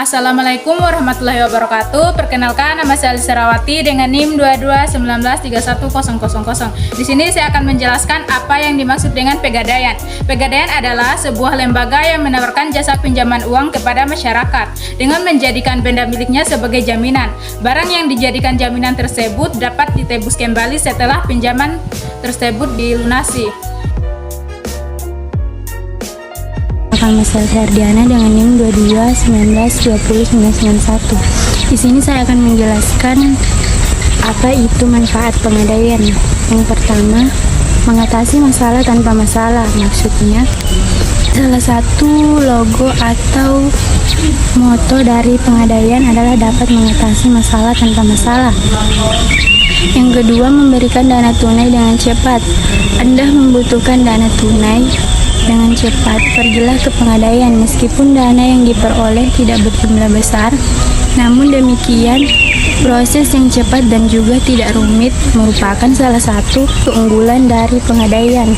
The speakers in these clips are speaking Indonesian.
Assalamualaikum warahmatullahi wabarakatuh. Perkenalkan, nama saya Alisa Rawati dengan NIM 22193100. Di sini saya akan menjelaskan apa yang dimaksud dengan pegadaian. Pegadaian adalah sebuah lembaga yang menawarkan jasa pinjaman uang kepada masyarakat dengan menjadikan benda miliknya sebagai jaminan. Barang yang dijadikan jaminan tersebut dapat ditebus kembali setelah pinjaman tersebut dilunasi. Nama saya Ferdiana dengan NIM 22192091. Di sini saya akan menjelaskan apa itu manfaat pegadaian. Yang pertama, mengatasi masalah tanpa masalah. Maksudnya, salah satu logo atau moto dari pegadaian adalah dapat mengatasi masalah tanpa masalah. Yang kedua, memberikan dana tunai dengan cepat. Anda membutuhkan dana tunai dengan cepat, pergilah ke pegadaian. Meskipun dana yang diperoleh tidak berjumlah besar, namun demikian proses yang cepat dan juga tidak rumit merupakan salah satu keunggulan dari pegadaian.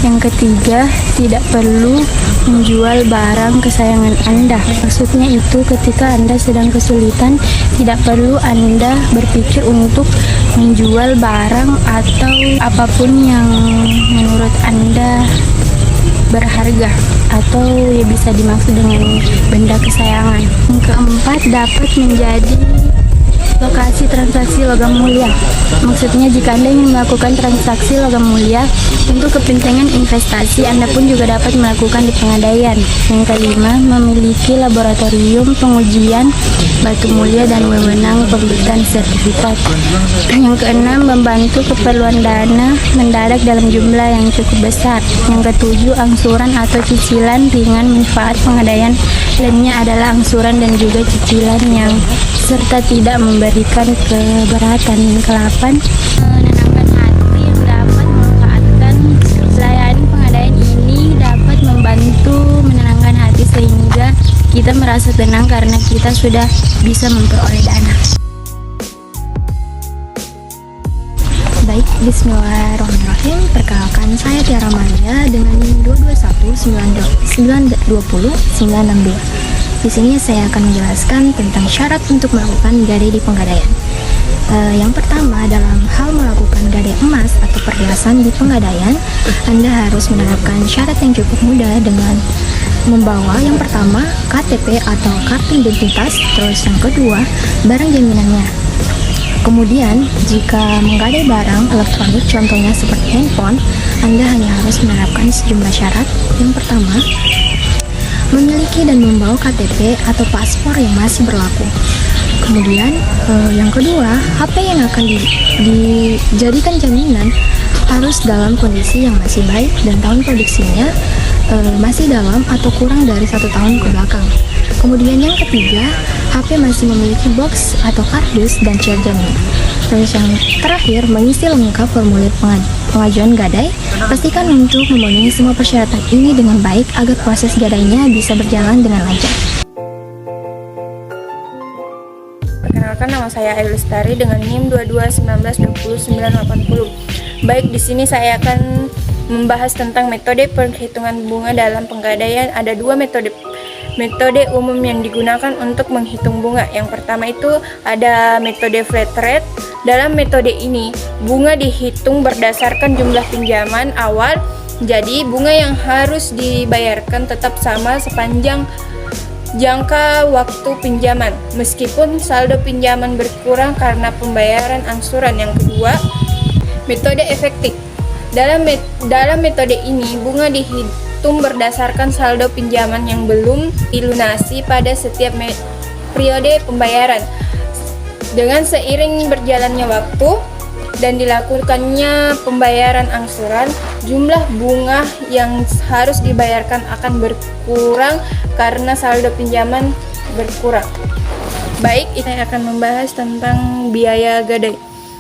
Yang ketiga, tidak perlu menjual barang kesayangan Anda. Maksudnya itu, ketika Anda sedang kesulitan, tidak perlu Anda berpikir untuk menjual barang atau apapun yang menurut Anda berharga atau ya bisa dimaksud dengan benda kesayangan. Yang keempat, dapat menjadi lokasi transaksi logam mulia. Maksudnya jika Anda ingin melakukan transaksi logam mulia untuk kepentingan investasi, Anda pun juga dapat melakukan di pegadaian. Yang kelima, memiliki laboratorium pengujian batu mulia dan wewenang pembuatan sertifikat. Yang keenam, membantu keperluan dana mendadak dalam jumlah yang cukup besar. Yang ketujuh, angsuran atau cicilan ringan. Manfaat pegadaian lainnya adalah angsuran dan juga cicilan yang serta tidak memberikan keberatan. Yang ke-8, menenangkan hati yang dapat memanfaatkan layanan pegadaian ini dapat membantu menenangkan hati sehingga kita merasa tenang karena kita sudah bisa memperoleh dana. Baik, bismillahirrahmanirrahim. Perkenalkan, saya Tiara Maria dengan NIM 2219209062. Di sini saya akan menjelaskan tentang syarat untuk melakukan gadai di pegadaian. Yang pertama, dalam hal melakukan gadai emas atau perhiasan di pegadaian, Anda harus menerapkan syarat yang cukup mudah dengan membawa yang pertama KTP atau kartu identitas, terus yang kedua barang jaminannya. Kemudian, jika menggadai barang elektronik contohnya seperti handphone, Anda hanya harus menerapkan sejumlah syarat. Yang pertama, memiliki dan membawa KTP atau paspor yang masih berlaku. Kemudian yang kedua, HP yang akan dijadikan jaminan harus dalam kondisi yang masih baik dan tahun produksinya masih dalam atau kurang dari 1 tahun ke belakang. Kemudian yang ketiga, HP masih memiliki box atau kardus dan chargernya. Terus yang terakhir, mengisi lengkap formulir pengajuan gadai. Pastikan untuk memenuhi semua persyaratan ini dengan baik agar proses gadainya bisa berjalan dengan lancar. Perkenalkan, nama saya Ayu Lestari dengan NIM 22192090. Baik, di sini saya akan membahas tentang metode perhitungan bunga dalam pegadaian. Ada dua metode umum yang digunakan untuk menghitung bunga. Yang pertama itu ada metode flat rate. Dalam metode ini, bunga dihitung berdasarkan jumlah pinjaman awal. Jadi, bunga yang harus dibayarkan tetap sama sepanjang jangka waktu pinjaman, meskipun saldo pinjaman berkurang karena pembayaran angsuran. Yang kedua, metode efektif. Dalam metode ini, bunga dihitung berdasarkan saldo pinjaman yang belum dilunasi pada setiap periode pembayaran. Dengan seiring berjalannya waktu dan dilakukannya pembayaran angsuran, jumlah bunga yang harus dibayarkan akan berkurang karena saldo pinjaman berkurang. Baik, kita akan membahas tentang biaya gadai.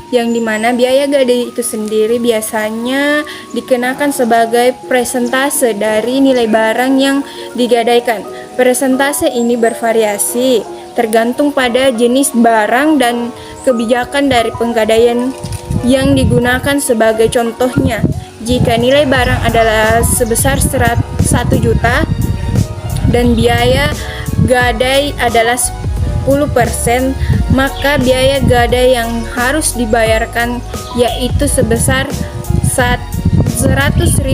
yang dimana biaya gadai itu sendiri biasanya dikenakan sebagai presentase dari nilai barang yang digadaikan. Presentase ini bervariasi tergantung pada jenis barang dan kebijakan dari penggadaian yang digunakan. Sebagai contohnya, jika nilai barang adalah sebesar 100 juta dan biaya gadai adalah 10%, maka biaya gadai yang harus dibayarkan yaitu sebesar Rp100.000.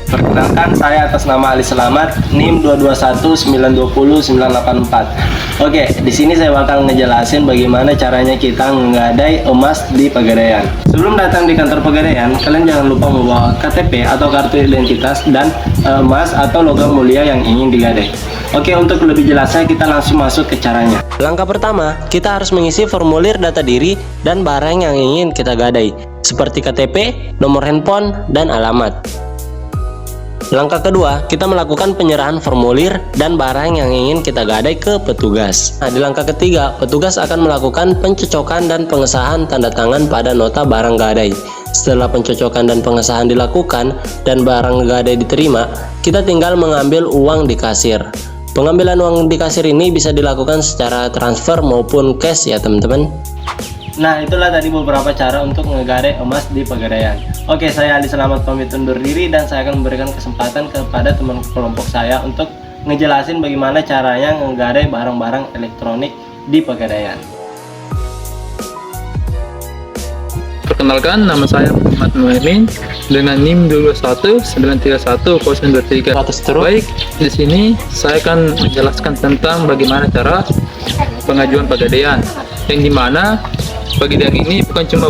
Perkenalkan, saya atas nama Ali Selamat, NIM 221920984. Oke, di sini saya bakal ngejelasin bagaimana caranya kita menggadai emas di Pegadaian. Sebelum datang di kantor Pegadaian, kalian jangan lupa membawa KTP atau kartu identitas dan emas atau logam mulia yang ingin digadai. Oke, untuk lebih jelasnya kita langsung masuk ke caranya. Langkah pertama, kita harus mengisi formulir data diri dan barang yang ingin kita gadai, seperti KTP, nomor handphone, dan alamat. Langkah kedua, kita melakukan penyerahan formulir dan barang yang ingin kita gadai ke petugas. Nah, di langkah ketiga, petugas akan melakukan pencocokan dan pengesahan tanda tangan pada nota barang gadai. Setelah pencocokan dan pengesahan dilakukan dan barang gadai diterima, kita tinggal mengambil uang di kasir. Pengambilan uang di kasir ini bisa dilakukan secara transfer maupun cash ya teman-teman. Nah, itulah tadi beberapa cara untuk menggadai emas di Pegadaian. Oke, saya Ali Selamat pamit undur diri dan saya akan memberikan kesempatan kepada teman kelompok saya untuk ngejelasin bagaimana caranya menggadai barang-barang elektronik di Pegadaian. Perkenalkan, nama saya Muhammad Muhammad dengan NIM 221931023. Baik, di sini saya akan menjelaskan tentang bagaimana cara pengajuan Pegadaian, yang dimana Pegadaian ini bukan cuma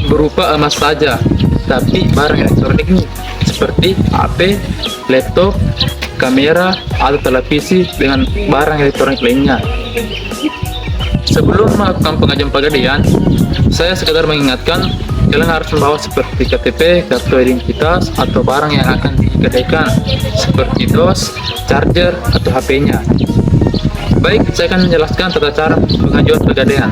berupa emas saja, tapi barang elektronik ini seperti HP, laptop, kamera, atau televisi dengan barang elektronik lainnya. Sebelum melakukan pengajuan Pegadaian, saya sekedar mengingatkan kalian harus membawa seperti KTP, kartu identitas, atau barang yang akan digadaikan seperti dos, charger, atau HP-nya. Baik, saya akan menjelaskan tata cara pengajuan Pegadaian.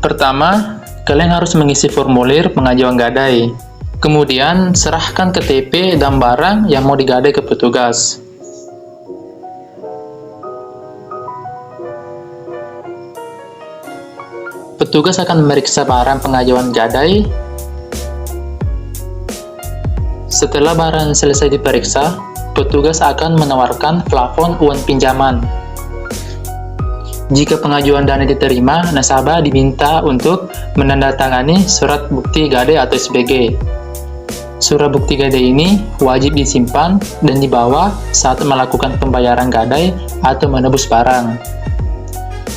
Pertama, kalian harus mengisi formulir pengajuan gadai. Kemudian, serahkan KTP dan barang yang mau digadai ke petugas. Petugas akan memeriksa barang pengajuan gadai. Setelah barang selesai diperiksa, petugas akan menawarkan plafon uang pinjaman. Jika pengajuan dana diterima, nasabah diminta untuk menandatangani surat bukti gadai atau SBG. Surat bukti gadai ini wajib disimpan dan dibawa saat melakukan pembayaran gadai atau menebus barang.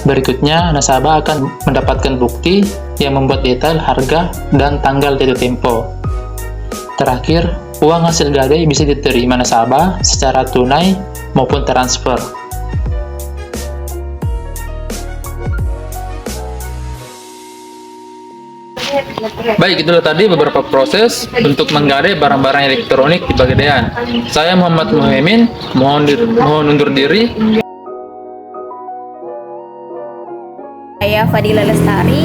Berikutnya, nasabah akan mendapatkan bukti yang membuat detail harga dan tanggal jatuh tempo. Terakhir, uang hasil gadai bisa diterima nasabah secara tunai maupun transfer. Baik, itulah tadi beberapa proses untuk menggadai barang-barang elektronik di Pegadaian. Saya Muhammad Muhammad, mohon undur diri. Saya Fadila Lestari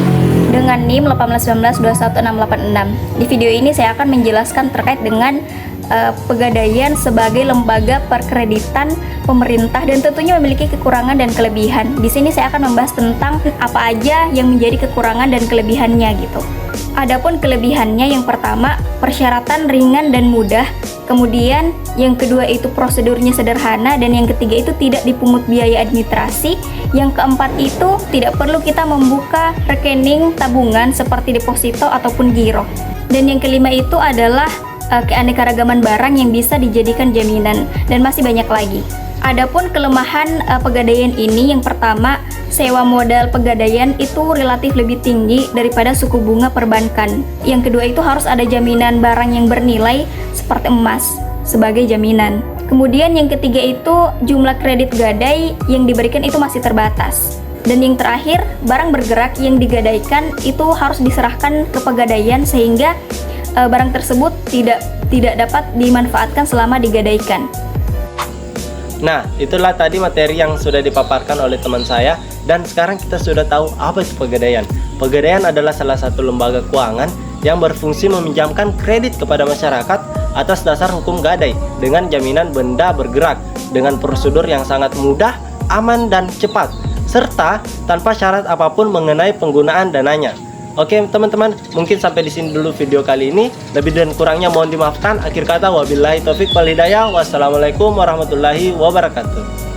dengan NIM 181921686. Di video ini saya akan menjelaskan terkait dengan Pegadaian sebagai lembaga perkreditan pemerintah dan tentunya memiliki kekurangan dan kelebihan. Di sini saya akan membahas tentang apa aja yang menjadi kekurangan dan kelebihannya gitu. Adapun kelebihannya, yang pertama, persyaratan ringan dan mudah. Kemudian yang kedua itu prosedurnya sederhana, dan yang ketiga itu tidak dipungut biaya administrasi. Yang keempat itu tidak perlu kita membuka rekening tabungan seperti deposito ataupun giro. Dan yang kelima itu adalah keanekaragaman barang yang bisa dijadikan jaminan, dan masih banyak lagi. Adapun kelemahan Pegadaian ini, yang pertama, sewa modal Pegadaian itu relatif lebih tinggi daripada suku bunga perbankan. Yang kedua itu harus ada jaminan barang yang bernilai seperti emas sebagai jaminan. Kemudian yang ketiga itu jumlah kredit gadai yang diberikan itu masih terbatas. Dan yang terakhir, barang bergerak yang digadaikan itu harus diserahkan ke Pegadaian sehingga barang tersebut tidak dapat dimanfaatkan selama digadaikan. Nah, itulah tadi materi yang sudah dipaparkan oleh teman saya, dan sekarang kita sudah tahu apa itu Pegadaian. Pegadaian adalah salah satu lembaga keuangan yang berfungsi meminjamkan kredit kepada masyarakat atas dasar hukum gadai dengan jaminan benda bergerak dengan prosedur yang sangat mudah, aman, dan cepat, serta tanpa syarat apapun mengenai penggunaan dananya. Oke teman-teman, mungkin sampai di sini dulu video kali ini. Lebih dan kurangnya mohon dimaafkan. Akhir kata, wabillahi taufik wal hidayah. Wassalamualaikum warahmatullahi wabarakatuh.